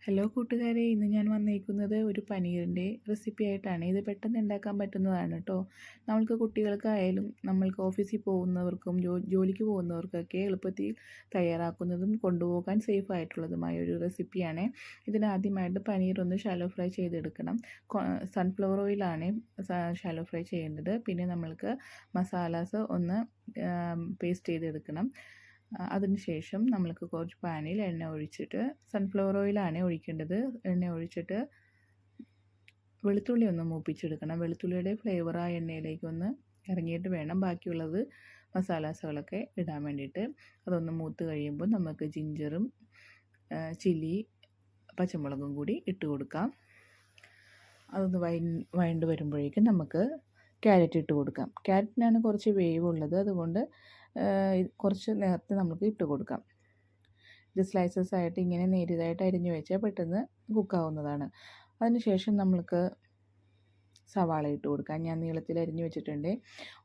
Hello കൂട്ടുകാരെ, ഇന്ന് ഞാൻ വന്നേക്കുന്നത് ഒരു പനീറിൻ്റെ റെസിപ്പി ആയിട്ടാണ്. ഇത് പെട്ടെന്ന് ഉണ്ടാക്കാൻ പറ്റുന്നതാണ് കേട്ടോ. നമ്മൾക്ക് കുട്ടികൾക്കായാലും നമ്മൾക്ക് ഓഫീസിൽ പോകുന്നവർക്കും ജോലിക്ക് പോകുന്നവർക്കൊക്കെ എളുപ്പത്തിൽ തയ്യാറാക്കുന്നതും കൊണ്ടുപോകാൻ സേഫ് ആയിട്ടുള്ളതുമായ ഒരു റെസിപ്പിയാണ്. ഇതിനാദ്യമായിട്ട് പനീർ ഒന്ന് ഷാലോ ഫ്രൈ ചെയ്തെടുക്കണം. സൺഫ്ലവർ ഓയിലാണ് ഷാലോ ഫ്രൈ ചെയ്യേണ്ടത്. പിന്നെ നമ്മൾക്ക് മസാലാസ് ഒന്ന് പേസ്റ്റ് ചെയ്തെടുക്കണം. അതിനുശേഷം നമ്മൾക്ക് കുറച്ച് പാനിൽ എണ്ണ ഒഴിച്ചിട്ട്, സൺഫ്ലവർ ഓയിലാണ് ഒഴിക്കേണ്ടത്. എണ്ണ ഒഴിച്ചിട്ട് വെളുത്തുള്ളി ഒന്ന് മൂപ്പിച്ചെടുക്കണം. വെളുത്തുള്ളിയുടെ ഫ്ലേവർ ആ എണ്ണയിലേക്ക് ഒന്ന് ഇറങ്ങിയിട്ട് വേണം ബാക്കിയുള്ളത് മസാലാസുകളൊക്കെ ഇടാൻ വേണ്ടിയിട്ട്. അതൊന്ന് മൂത്ത് കഴിയുമ്പോൾ നമുക്ക് ജിഞ്ചറും ചില്ലി പച്ചമുളകും കൂടി ഇട്ട് കൊടുക്കാം. അതൊന്ന് വഴണ്ട് വരുമ്പോഴേക്കും നമുക്ക് ക്യാരറ്റ് ഇട്ട് കൊടുക്കാം. ക്യാരറ്റിനാണ് കുറച്ച് വേവുള്ളത്, അതുകൊണ്ട് കുറച്ച് നേരത്തെ നമുക്ക് ഇട്ട് കൊടുക്കാം. ഇത് സ്ലൈസസ് ആയിട്ട് ഇങ്ങനെ നേരിയതായിട്ട് അരിഞ്ഞു വെച്ചാൽ പെട്ടെന്ന് കുക്കാവുന്നതാണ്. അതിനുശേഷം നമ്മൾക്ക് സവാള ഇട്ട് കൊടുക്കാം. ഞാൻ നീളത്തിൽ അരിഞ്ഞു വെച്ചിട്ടുണ്ട്.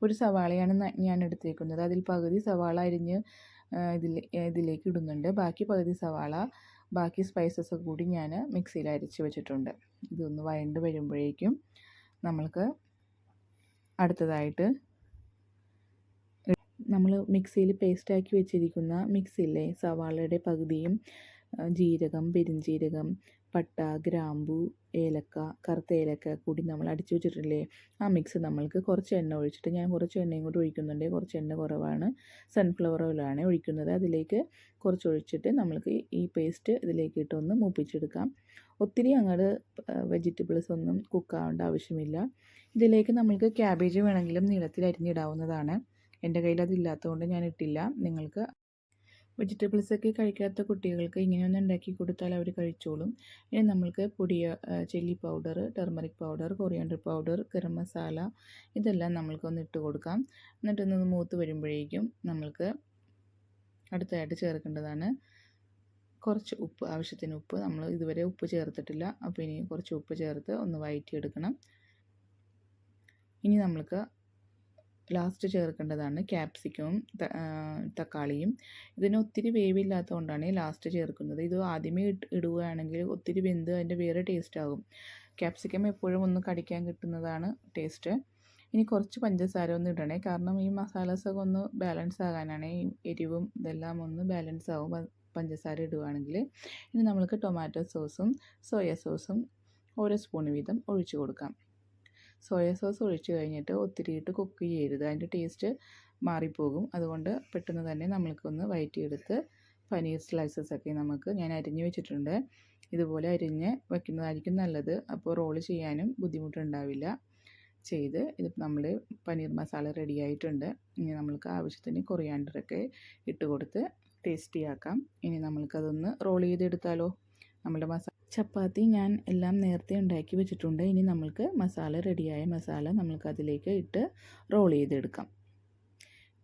ഒരു സവാളയാണ് ഞാൻ എടുത്തേക്കുന്നത്. അതിൽ പകുതി സവാള അരിഞ്ഞ് ഇതിലേക്ക് ഇടുന്നുണ്ട്. ബാക്കി പകുതി സവാള, ബാക്കി സ്പൈസസ് കൂടി ഞാൻ മിക്സിയിൽ അരച്ച് വെച്ചിട്ടുണ്ട്. ഇതൊന്ന് വഴണ്ട് വരുമ്പോഴേക്കും നമ്മൾക്ക് അടുത്തതായിട്ട് നമ്മൾ മിക്സിയിൽ പേസ്റ്റാക്കി വെച്ചിരിക്കുന്ന മിക്സിയിലെ സവാളയുടെ പകുതിയും ജീരകം, പെരുംജീരകം, പട്ട, ഗ്രാമ്പു, ഏലക്ക, കറുത്ത ഏലക്ക കൂടി നമ്മൾ അടിച്ചു വെച്ചിട്ടില്ലേ, ആ മിക്സ് നമ്മൾക്ക് കുറച്ച് എണ്ണ ഒഴിച്ചിട്ട്, ഞാൻ കുറച്ച് എണ്ണയും കൂടി ഒഴിക്കുന്നുണ്ട്. കുറച്ച് എണ്ണ കുറവാണ്, സൺഫ്ലവർ ഓയിലാണ് ഒഴിക്കുന്നത്. അതിലേക്ക് കുറച്ച് ഒഴിച്ചിട്ട് നമ്മൾക്ക് ഈ പേസ്റ്റ് ഇതിലേക്ക് ഇട്ടൊന്ന് മൂപ്പിച്ചെടുക്കാം. ഒത്തിരി അങ്ങോട്ട് വെജിറ്റബിൾസ് ഒന്നും കുക്കാവേണ്ട ആവശ്യമില്ല. ഇതിലേക്ക് നമ്മൾക്ക് ക്യാബേജ് വേണമെങ്കിലും നീളത്തിൽ അരിഞ്ഞിടാവുന്നതാണ്. എൻ്റെ കയ്യിൽ അതില്ലാത്തതുകൊണ്ട് ഞാൻ ഇട്ടില്ല. നിങ്ങൾക്ക് വെജിറ്റബിൾസൊക്കെ കഴിക്കാത്ത കുട്ടികൾക്ക് ഇങ്ങനെയൊന്നും ഉണ്ടാക്കി കൊടുത്താൽ അവർ കഴിച്ചോളും. ഇനി നമ്മൾക്ക് chilli powder, turmeric powder, coriander powder, garam masala ഇതെല്ലാം നമ്മൾക്കൊന്ന് ഇട്ട് കൊടുക്കാം. എന്നിട്ടൊന്ന് മൂത്ത് വരുമ്പോഴേക്കും നമ്മൾക്ക് അടുത്തതായിട്ട് ചേർക്കേണ്ടതാണ് കുറച്ച് ഉപ്പ്. ആവശ്യത്തിന് ഉപ്പ്. നമ്മൾ ഇതുവരെ ഉപ്പ് ചേർത്തിട്ടില്ല, അപ്പോൾ ഇനി കുറച്ച് ഉപ്പ് ചേർത്ത് ഒന്ന് വഴറ്റിയെടുക്കണം. ഇനി നമ്മൾക്ക് ലാസ്റ്റ് ചേർക്കേണ്ടതാണ് ക്യാപ്സിക്കവും തക്കാളിയും. ഇതിന് ഒത്തിരി വേവില്ലാത്തതുകൊണ്ടാണ് ലാസ്റ്റ് ചേർക്കുന്നത്. ഇത് ആദ്യമേ ഇടുകയാണെങ്കിൽ ഒത്തിരി വെന്ത് അതിൻ്റെ വേറെ ടേസ്റ്റ് ആകും. ക്യാപ്സിക്കം എപ്പോഴും ഒന്ന് കടിക്കാൻ കിട്ടുന്നതാണ് ടേസ്റ്റ്. ഇനി കുറച്ച് പഞ്ചസാര ഒന്ന് ഇടണേ, കാരണം ഈ മസാലാസൊക്കെ ഒന്ന് ബാലൻസ് ആകാനാണ്. ഈ എരിവും ഇതെല്ലാം ഒന്ന് ബാലൻസ് ആകും പഞ്ചസാര ഇടുകയാണെങ്കിൽ. ഇനി നമ്മൾക്ക് ടൊമാറ്റോ സോസും സോയ സോസും ഓരോ സ്പൂൺ വീതം ഒഴിച്ചു കൊടുക്കാം. സോയ സോസ് ഒഴിച്ച് കഴിഞ്ഞിട്ട് ഒത്തിരി ഇട്ട് കുക്ക് ചെയ്യരുത്, അതിൻ്റെ ടേസ്റ്റ് മാറിപ്പോകും. അതുകൊണ്ട് പെട്ടെന്ന് തന്നെ നമ്മൾക്കൊന്ന് വഴറ്റിയെടുത്ത് പനീർ സ്ലൈസസൊക്കെ ഞാൻ അരിഞ്ഞ് വെച്ചിട്ടുണ്ട്. ഇതുപോലെ അരിഞ്ഞ് വയ്ക്കുന്നതായിരിക്കും നല്ലത്. അപ്പോൾ റോള് ചെയ്യാനും ബുദ്ധിമുട്ടുണ്ടാവില്ല. ഇത് നമ്മൾ പനീർ മസാല റെഡി ആയിട്ടുണ്ട്. ഇനി നമ്മൾക്ക് ആവശ്യത്തിന് കൊറിയാണ്ടറൊക്കെ ഇട്ട് കൊടുത്ത് ടേസ്റ്റിയാക്കാം. ഇനി നമ്മൾക്കതൊന്ന് റോൾ ചെയ്തെടുത്താലോ. നമ്മുടെ ചപ്പാത്തി ഞാൻ എല്ലാം നേരത്തെ ഉണ്ടാക്കി വെച്ചിട്ടുണ്ട്. ഇനി നമ്മൾക്ക് റെഡിയായ മസാല നമ്മൾക്ക് അതിലേക്ക് ഇട്ട് റോൾ ചെയ്തെടുക്കാം.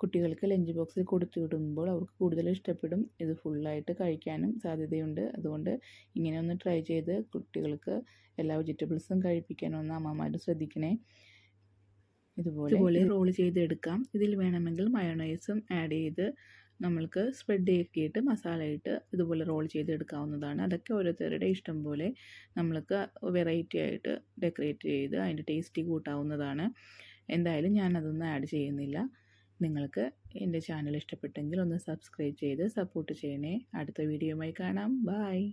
കുട്ടികൾക്ക് ലഞ്ച് ബോക്സിൽ കൊടുത്തു വിടുമ്പോൾ അവർക്ക് കൂടുതൽ ഇഷ്ടപ്പെടും. ഇത് ഫുള്ളായിട്ട് കഴിക്കാനും സാധ്യതയുണ്ട്. അതുകൊണ്ട് ഇങ്ങനെ ഒന്ന് ട്രൈ ചെയ്ത് കുട്ടികൾക്ക് എല്ലാ വെജിറ്റബിൾസും കഴിപ്പിക്കാനൊന്ന് അമ്മമാർ ശ്രദ്ധിക്കണേ. ഇതുപോലെ റോൾ ചെയ്തെടുക്കാം. ഇതിൽ വേണമെങ്കിൽ മയോണൈസും ആഡ് ചെയ്ത് നമ്മൾക്ക് സ്പ്രെഡ് ആക്കിയിട്ട് മസാല ഇട്ട് ഇതുപോലെ റോൾ ചെയ്തെടുക്കാവുന്നതാണ്. അതൊക്കെ ഓരോരുത്തരുടെ ഇഷ്ടം പോലെ നമ്മൾക്ക് വെറൈറ്റി ആയിട്ട് ഡെക്കറേറ്റ് ചെയ്ത് അതിൻ്റെ ടേസ്റ്റ് കൂട്ടാവുന്നതാണ്. എന്തായാലും ഞാനതൊന്നും ആഡ് ചെയ്യുന്നില്ല. നിങ്ങൾക്ക് എൻ്റെ ചാനൽ ഇഷ്ടപ്പെട്ടെങ്കിൽ ഒന്ന് സബ്സ്ക്രൈബ് ചെയ്ത് സപ്പോർട്ട് ചെയ്യണേ. അടുത്ത വീഡിയോയുമായി കാണാം. ബൈ.